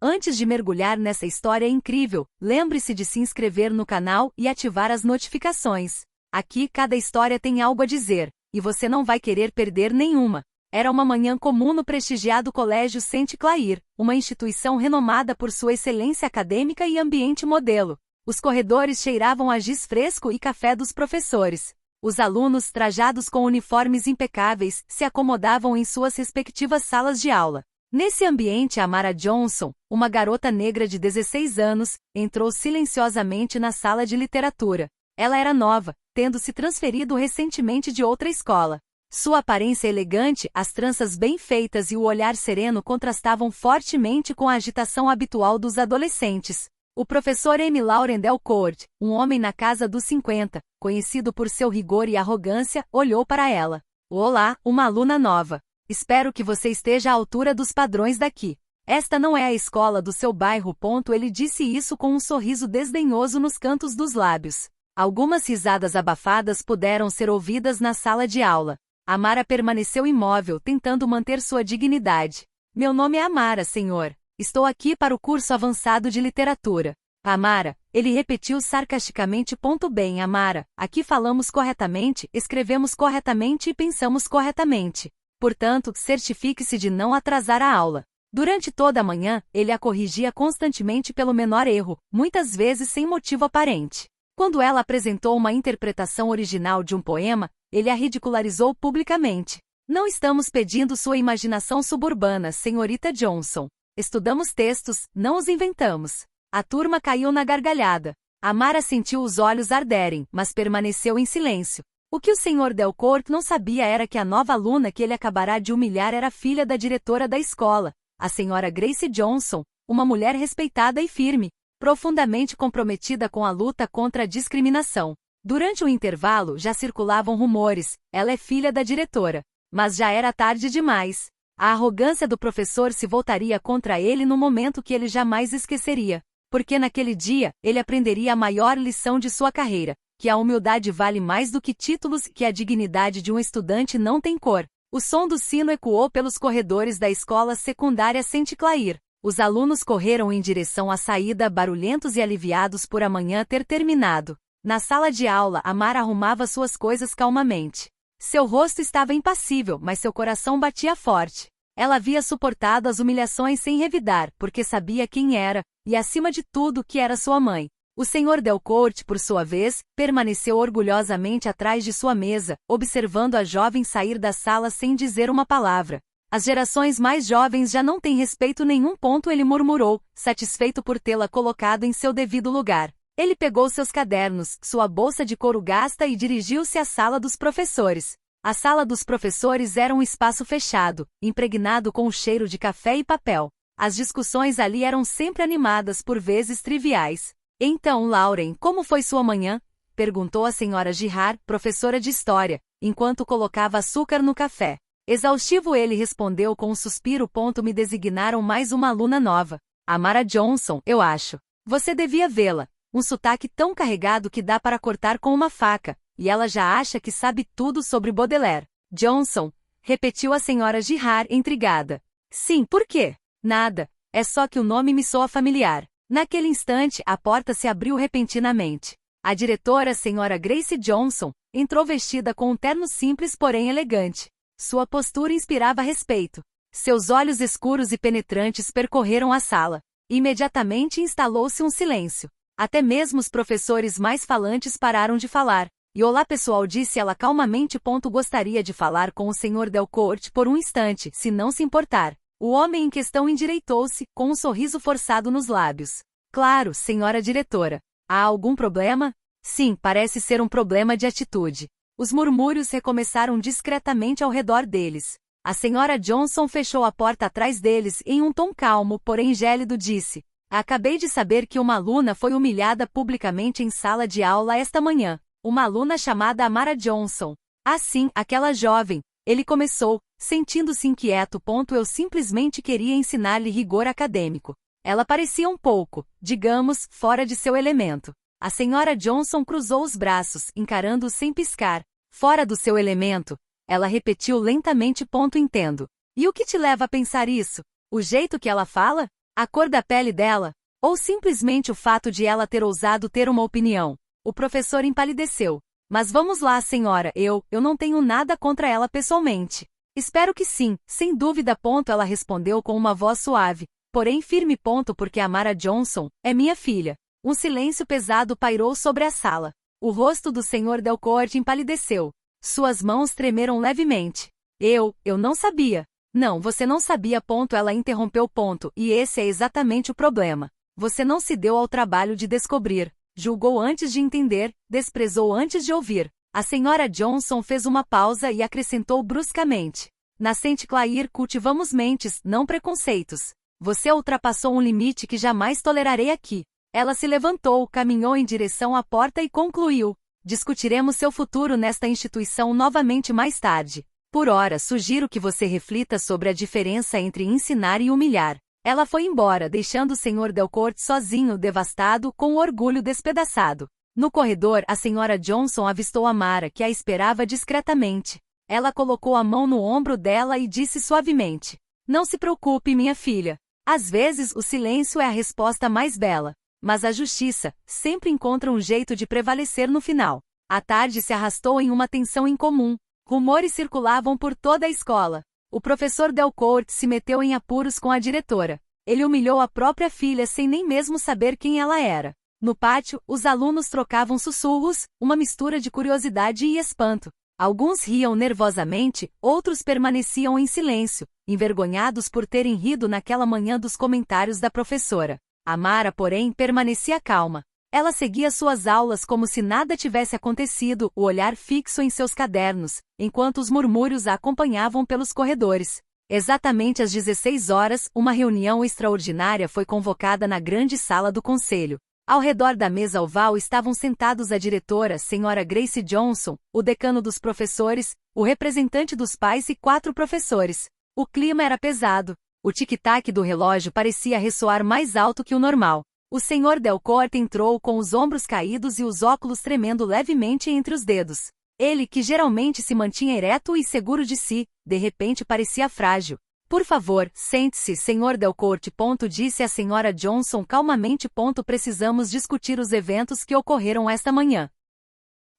Antes de mergulhar nessa história incrível, lembre-se de se inscrever no canal e ativar as notificações. Aqui cada história tem algo a dizer, e você não vai querer perder nenhuma. Era uma manhã comum no prestigiado Colégio Saint-Clair, uma instituição renomada por sua excelência acadêmica e ambiente modelo. Os corredores cheiravam a giz fresco e café dos professores. Os alunos, trajados com uniformes impecáveis, se acomodavam em suas respectivas salas de aula. Nesse ambiente, Amara Johnson, uma garota negra de 16 anos, entrou silenciosamente na sala de literatura. Ela era nova, tendo se transferido recentemente de outra escola. Sua aparência elegante, as tranças bem feitas e o olhar sereno contrastavam fortemente com a agitação habitual dos adolescentes. O professor M. Lauren Delcourt, um homem na casa dos 50, conhecido por seu rigor e arrogância, olhou para ela. Olá, uma aluna nova. Espero que você esteja à altura dos padrões daqui. Esta não é a escola do seu bairro. Ele disse isso com um sorriso desdenhoso nos cantos dos lábios. Algumas risadas abafadas puderam ser ouvidas na sala de aula. Amara permaneceu imóvel, tentando manter sua dignidade. Meu nome é Amara, senhor. Estou aqui para o curso avançado de literatura. Amara, ele repetiu sarcasticamente. Bem, Amara, aqui falamos corretamente, escrevemos corretamente e pensamos corretamente. Portanto, certifique-se de não atrasar a aula. Durante toda a manhã, ele a corrigia constantemente pelo menor erro, muitas vezes sem motivo aparente. Quando ela apresentou uma interpretação original de um poema, ele a ridicularizou publicamente. Não estamos pedindo sua imaginação suburbana, senhorita Johnson. Estudamos textos, não os inventamos. A turma caiu na gargalhada. Amara sentiu os olhos arderem, mas permaneceu em silêncio. O que o Sr. Delcourt não sabia era que a nova aluna que ele acabará de humilhar era filha da diretora da escola, a Sra. Grace Johnson, uma mulher respeitada e firme, profundamente comprometida com a luta contra a discriminação. Durante o intervalo já circulavam rumores, ela é filha da diretora. Mas já era tarde demais. A arrogância do professor se voltaria contra ele no momento que ele jamais esqueceria. Porque naquele dia, ele aprenderia a maior lição de sua carreira, que a humildade vale mais do que títulos e que a dignidade de um estudante não tem cor. O som do sino ecoou pelos corredores da escola secundária Saint-Clair. Os alunos correram em direção à saída, barulhentos e aliviados por a manhã ter terminado. Na sala de aula, Amara arrumava suas coisas calmamente. Seu rosto estava impassível, mas seu coração batia forte. Ela havia suportado as humilhações sem revidar, porque sabia quem era, e acima de tudo que era sua mãe. O Sr. Delcourt, por sua vez, permaneceu orgulhosamente atrás de sua mesa, observando a jovem sair da sala sem dizer uma palavra. As gerações mais jovens já não têm respeito nenhum. Ele murmurou, satisfeito por tê-la colocado em seu devido lugar. Ele pegou seus cadernos, sua bolsa de couro gasta e dirigiu-se à sala dos professores. A sala dos professores era um espaço fechado, impregnado com o cheiro de café e papel. As discussões ali eram sempre animadas, por vezes triviais. Então, Lauren, como foi sua manhã? Perguntou a Sra. Girard, professora de história, enquanto colocava açúcar no café. Exaustivo, ele respondeu com um suspiro. Me designaram mais uma aluna nova. Amara Johnson, eu acho. Você devia vê-la. Um sotaque tão carregado que dá para cortar com uma faca, e ela já acha que sabe tudo sobre Baudelaire. Johnson, repetiu a Sra. Girard, intrigada. Sim, por quê? Nada, é só que o nome me soa familiar. Naquele instante, a porta se abriu repentinamente. A diretora, Sra. Grace Johnson, entrou vestida com um terno simples porém elegante. Sua postura inspirava respeito. Seus olhos escuros e penetrantes percorreram a sala. Imediatamente instalou-se um silêncio. Até mesmo os professores mais falantes pararam de falar. E olá pessoal, disse ela calmamente. Gostaria de falar com o Sr. Delcourt por um instante, se não se importar. O homem em questão endireitou-se, com um sorriso forçado nos lábios. Claro, senhora diretora. Há algum problema? Sim, parece ser um problema de atitude. Os murmúrios recomeçaram discretamente ao redor deles. A Sra. Johnson fechou a porta atrás deles em um tom calmo, porém gélido, disse: acabei de saber que uma aluna foi humilhada publicamente em sala de aula esta manhã. Uma aluna chamada Amara Johnson. Ah, sim, aquela jovem. Ele começou, sentindo-se inquieto. Eu simplesmente queria ensinar-lhe rigor acadêmico. Ela parecia um pouco, digamos, fora de seu elemento. A Sra. Johnson cruzou os braços, encarando-o sem piscar. Fora do seu elemento? Ela repetiu lentamente. Entendo. E o que te leva a pensar isso? O jeito que ela fala? A cor da pele dela? Ou simplesmente o fato de ela ter ousado ter uma opinião? O professor empalideceu. Mas vamos lá, senhora, eu não tenho nada contra ela pessoalmente. Espero que sim, sem dúvida. Ela respondeu com uma voz suave, porém firme. Porque Amara Johnson é minha filha. Um silêncio pesado pairou sobre a sala. O rosto do Sr. Delcourt empalideceu. Suas mãos tremeram levemente. Eu não sabia. Não, você não sabia. Ela interrompeu. E esse é exatamente o problema. Você não se deu ao trabalho de descobrir. Julgou antes de entender, desprezou antes de ouvir. A senhora Johnson fez uma pausa e acrescentou bruscamente. Na St. Clair cultivamos mentes, não preconceitos. Você ultrapassou um limite que jamais tolerarei aqui. Ela se levantou, caminhou em direção à porta e concluiu. Discutiremos seu futuro nesta instituição novamente mais tarde. Por ora, sugiro que você reflita sobre a diferença entre ensinar e humilhar. Ela foi embora, deixando o Sr. Delcourt sozinho, devastado, com o orgulho despedaçado. No corredor, a senhora Johnson avistou Amara, que a esperava discretamente. Ela colocou a mão no ombro dela e disse suavemente: Não se preocupe, minha filha. Às vezes, o silêncio é a resposta mais bela. Mas a justiça sempre encontra um jeito de prevalecer no final. A tarde se arrastou em uma tensão incomum. Rumores circulavam por toda a escola. O professor Delcourt se meteu em apuros com a diretora. Ele humilhou a própria filha sem nem mesmo saber quem ela era. No pátio, os alunos trocavam sussurros, uma mistura de curiosidade e espanto. Alguns riam nervosamente, outros permaneciam em silêncio, envergonhados por terem rido naquela manhã dos comentários da professora. Amara, porém, permanecia calma. Ela seguia suas aulas como se nada tivesse acontecido, o olhar fixo em seus cadernos, enquanto os murmúrios a acompanhavam pelos corredores. Exatamente às 16 horas, uma reunião extraordinária foi convocada na grande sala do conselho. Ao redor da mesa oval estavam sentados a diretora, Sra. Grace Johnson, o decano dos professores, o representante dos pais e 4 professores. O clima era pesado. O tic-tac do relógio parecia ressoar mais alto que o normal. O Sr. Delcourt entrou com os ombros caídos e os óculos tremendo levemente entre os dedos. Ele, que geralmente se mantinha ereto e seguro de si, de repente parecia frágil. Por favor, sente-se, Sr. Delcourt. Disse a Sra. Johnson calmamente. Precisamos discutir os eventos que ocorreram esta manhã.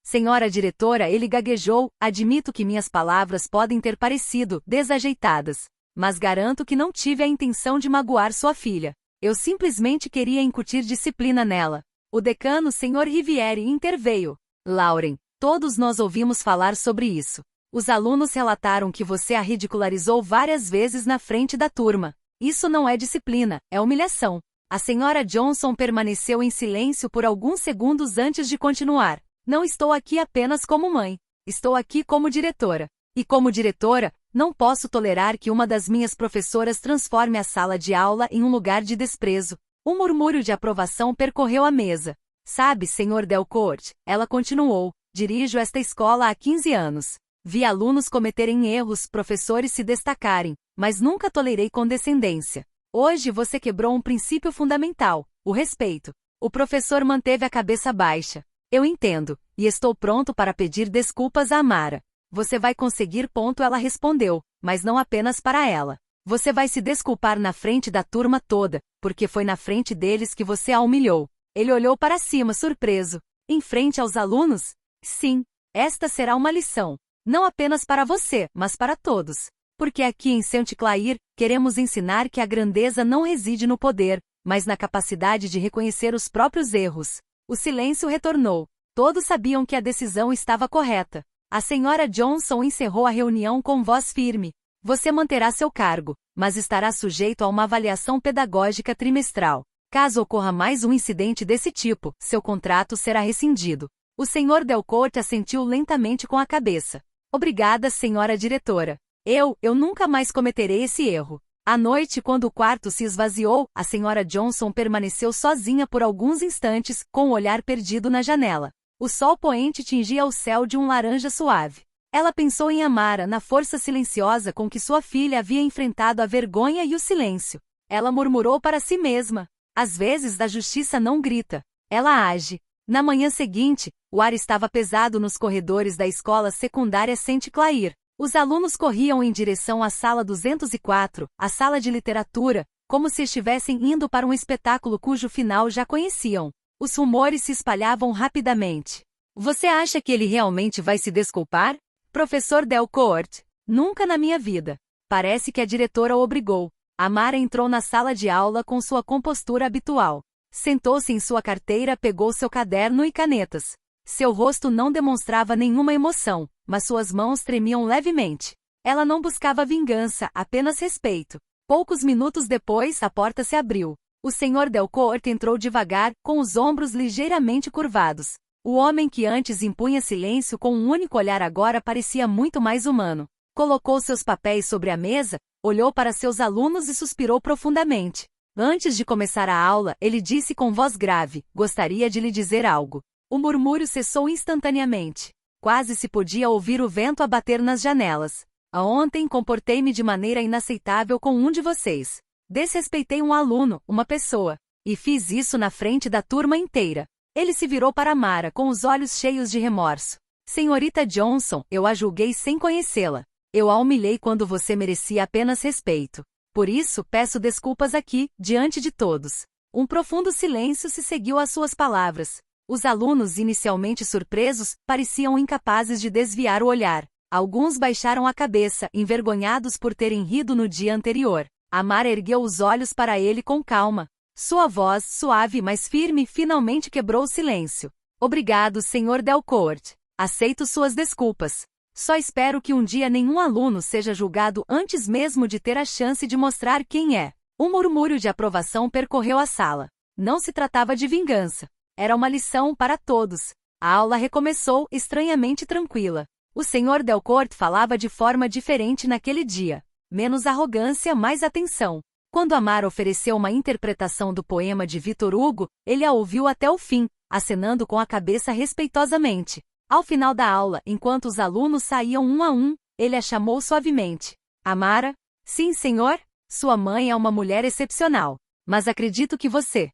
Senhora diretora, ele gaguejou, admito que minhas palavras podem ter parecido desajeitadas. Mas garanto que não tive a intenção de magoar sua filha. Eu simplesmente queria incutir disciplina nela. O decano, Sr. Riviere, interveio. Lauren, todos nós ouvimos falar sobre isso. Os alunos relataram que você a ridicularizou várias vezes na frente da turma. Isso não é disciplina, é humilhação. A senhora Johnson permaneceu em silêncio por alguns segundos antes de continuar. Não estou aqui apenas como mãe. Estou aqui como diretora. E como diretora, não posso tolerar que uma das minhas professoras transforme a sala de aula em um lugar de desprezo. Um murmúrio de aprovação percorreu a mesa. Sabe, Sr. Delcourt, ela continuou, dirijo esta escola há 15 anos. Vi alunos cometerem erros, professores se destacarem, mas nunca tolerei condescendência. Hoje você quebrou um princípio fundamental, o respeito. O professor manteve a cabeça baixa. Eu entendo, e estou pronto para pedir desculpas a Amara. Você vai conseguir. Ela respondeu, mas não apenas para ela. Você vai se desculpar na frente da turma toda, porque foi na frente deles que você a humilhou. Ele olhou para cima surpreso. Em frente aos alunos? Sim, esta será uma lição. Não apenas para você, mas para todos. Porque aqui em St. Clair, queremos ensinar que a grandeza não reside no poder, mas na capacidade de reconhecer os próprios erros. O silêncio retornou. Todos sabiam que a decisão estava correta. A senhora Johnson encerrou a reunião com voz firme. Você manterá seu cargo, mas estará sujeito a uma avaliação pedagógica trimestral. Caso ocorra mais um incidente desse tipo, seu contrato será rescindido. O Sr. Delcourt assentiu lentamente com a cabeça. Obrigada, senhora diretora. Eu nunca mais cometerei esse erro. À noite, quando o quarto se esvaziou, a senhora Johnson permaneceu sozinha por alguns instantes, com o olhar perdido na janela. O sol poente tingia o céu de um laranja suave. Ela pensou em Amara, na força silenciosa com que sua filha havia enfrentado a vergonha e o silêncio. Ela murmurou para si mesma. Às vezes a justiça não grita, ela age. Na manhã seguinte, o ar estava pesado nos corredores da escola secundária St. Clair. Os alunos corriam em direção à sala 204, a sala de literatura, como se estivessem indo para um espetáculo cujo final já conheciam. Os rumores se espalhavam rapidamente. Você acha que ele realmente vai se desculpar? Professor Delcourt? Nunca na minha vida. Parece que a diretora o obrigou. Amara entrou na sala de aula com sua compostura habitual. Sentou-se em sua carteira, pegou seu caderno e canetas. Seu rosto não demonstrava nenhuma emoção, mas suas mãos tremiam levemente. Ela não buscava vingança, apenas respeito. Poucos minutos depois, a porta se abriu. O Sr. Delcourt entrou devagar, com os ombros ligeiramente curvados. O homem que antes impunha silêncio com um único olhar agora parecia muito mais humano. Colocou seus papéis sobre a mesa, olhou para seus alunos e suspirou profundamente. Antes de começar a aula, ele disse com voz grave: "Gostaria de lhe dizer algo." O murmúrio cessou instantaneamente. Quase se podia ouvir o vento a bater nas janelas. Ontem comportei-me de maneira inaceitável com um de vocês. Desrespeitei um aluno, uma pessoa. E fiz isso na frente da turma inteira. Ele se virou para Mara com os olhos cheios de remorso. Senhorita Johnson, eu a julguei sem conhecê-la. Eu a humilhei quando você merecia apenas respeito. Por isso, peço desculpas aqui, diante de todos. Um profundo silêncio se seguiu às suas palavras. Os alunos, inicialmente surpresos, pareciam incapazes de desviar o olhar. Alguns baixaram a cabeça, envergonhados por terem rido no dia anterior. Amara ergueu os olhos para ele com calma. Sua voz, suave mas firme, finalmente quebrou o silêncio. Obrigado, Sr. Delcourt. Aceito suas desculpas. Só espero que um dia nenhum aluno seja julgado antes mesmo de ter a chance de mostrar quem é. Um murmúrio de aprovação percorreu a sala. Não se tratava de vingança. Era uma lição para todos. A aula recomeçou, estranhamente tranquila. O Sr. Delcourt falava de forma diferente naquele dia. Menos arrogância, mais atenção. Quando Amara ofereceu uma interpretação do poema de Victor Hugo, ele a ouviu até o fim, acenando com a cabeça respeitosamente. Ao final da aula, enquanto os alunos saíam um a um, ele a chamou suavemente. Amara? Sim, senhor? Sua mãe é uma mulher excepcional. Mas acredito que você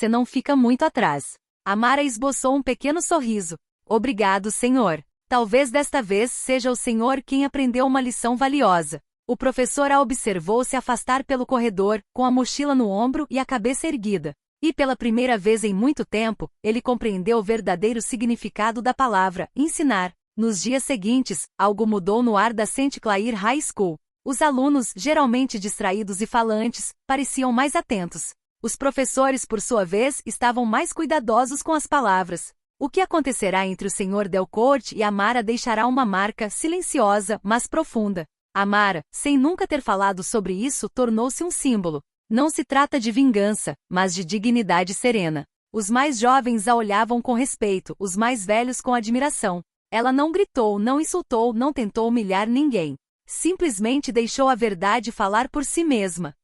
não fica muito atrás. Amara esboçou um pequeno sorriso. Obrigado, senhor. Talvez desta vez seja o senhor quem aprendeu uma lição valiosa. O professor a observou se afastar pelo corredor, com a mochila no ombro e a cabeça erguida. E pela primeira vez em muito tempo, ele compreendeu o verdadeiro significado da palavra ensinar. Nos dias seguintes, algo mudou no ar da St. Clair High School. Os alunos, geralmente distraídos e falantes, pareciam mais atentos. Os professores, por sua vez, estavam mais cuidadosos com as palavras. O que acontecerá entre o Sr. Delcourt e Amara deixará uma marca silenciosa, mas profunda. Amara, sem nunca ter falado sobre isso, tornou-se um símbolo. Não se trata de vingança, mas de dignidade serena. Os mais jovens a olhavam com respeito, os mais velhos com admiração. Ela não gritou, não insultou, não tentou humilhar ninguém. Simplesmente deixou a verdade falar por si mesma.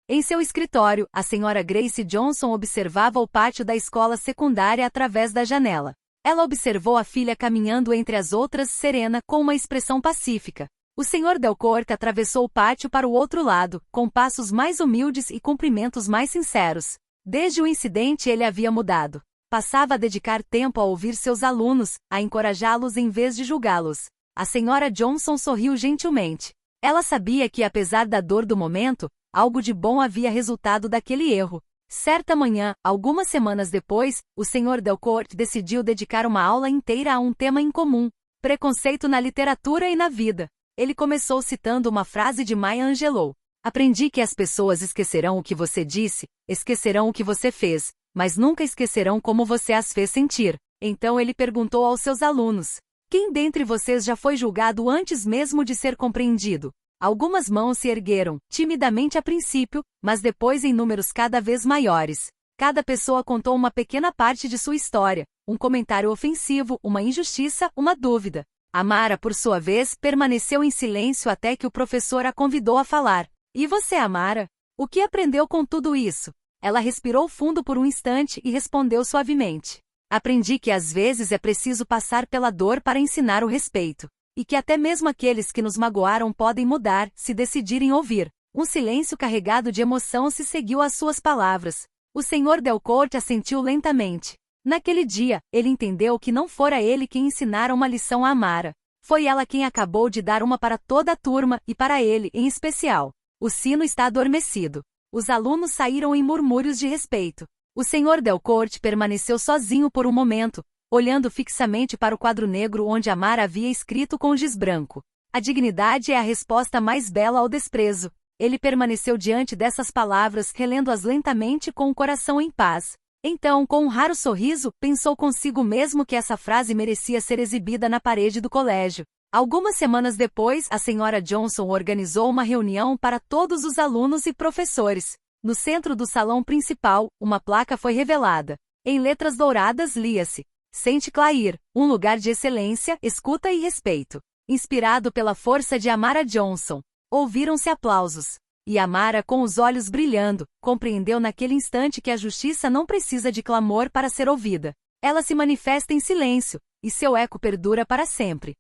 Em seu escritório, a senhora Grace Johnson observava o pátio da escola secundária através da janela. Ela observou a filha caminhando entre as outras, serena, com uma expressão pacífica. O Sr. Delcourt atravessou o pátio para o outro lado, com passos mais humildes e cumprimentos mais sinceros. Desde o incidente ele havia mudado. Passava a dedicar tempo a ouvir seus alunos, a encorajá-los em vez de julgá-los. A senhora Johnson sorriu gentilmente. Ela sabia que, apesar da dor do momento, algo de bom havia resultado daquele erro. Certa manhã, algumas semanas depois, o Sr. Delcourt decidiu dedicar uma aula inteira a um tema incomum: preconceito na literatura e na vida. Ele começou citando uma frase de Maya Angelou. Aprendi que as pessoas esquecerão o que você disse, esquecerão o que você fez, mas nunca esquecerão como você as fez sentir. Então ele perguntou aos seus alunos: quem dentre vocês já foi julgado antes mesmo de ser compreendido? Algumas mãos se ergueram, timidamente a princípio, mas depois em números cada vez maiores. Cada pessoa contou uma pequena parte de sua história, um comentário ofensivo, uma injustiça, uma dúvida. Amara, por sua vez, permaneceu em silêncio até que o professor a convidou a falar. E você, Amara? O que aprendeu com tudo isso? Ela respirou fundo por um instante e respondeu suavemente. Aprendi que às vezes é preciso passar pela dor para ensinar o respeito. E que até mesmo aqueles que nos magoaram podem mudar, se decidirem ouvir. Um silêncio carregado de emoção se seguiu às suas palavras. O Sr. Delcourt assentiu lentamente. Naquele dia, ele entendeu que não fora ele quem ensinara uma lição a Amara. Foi ela quem acabou de dar uma para toda a turma, e para ele, em especial. O sino está adormecido. Os alunos saíram em murmúrios de respeito. O Sr. Delcourt permaneceu sozinho por um momento, olhando fixamente para o quadro negro onde Amara havia escrito com giz branco. A dignidade é a resposta mais bela ao desprezo. Ele permaneceu diante dessas palavras, relendo-as lentamente com o coração em paz. Então, com um raro sorriso, pensou consigo mesmo que essa frase merecia ser exibida na parede do colégio. Algumas semanas depois, a Sra. Johnson organizou uma reunião para todos os alunos e professores. No centro do salão principal, uma placa foi revelada. Em letras douradas lia-se: St. Clair, um lugar de excelência, escuta e respeito. Inspirado pela força de Amara Johnson. Ouviram-se aplausos. E Amara, com os olhos brilhando, compreendeu naquele instante que a justiça não precisa de clamor para ser ouvida. Ela se manifesta em silêncio, e seu eco perdura para sempre.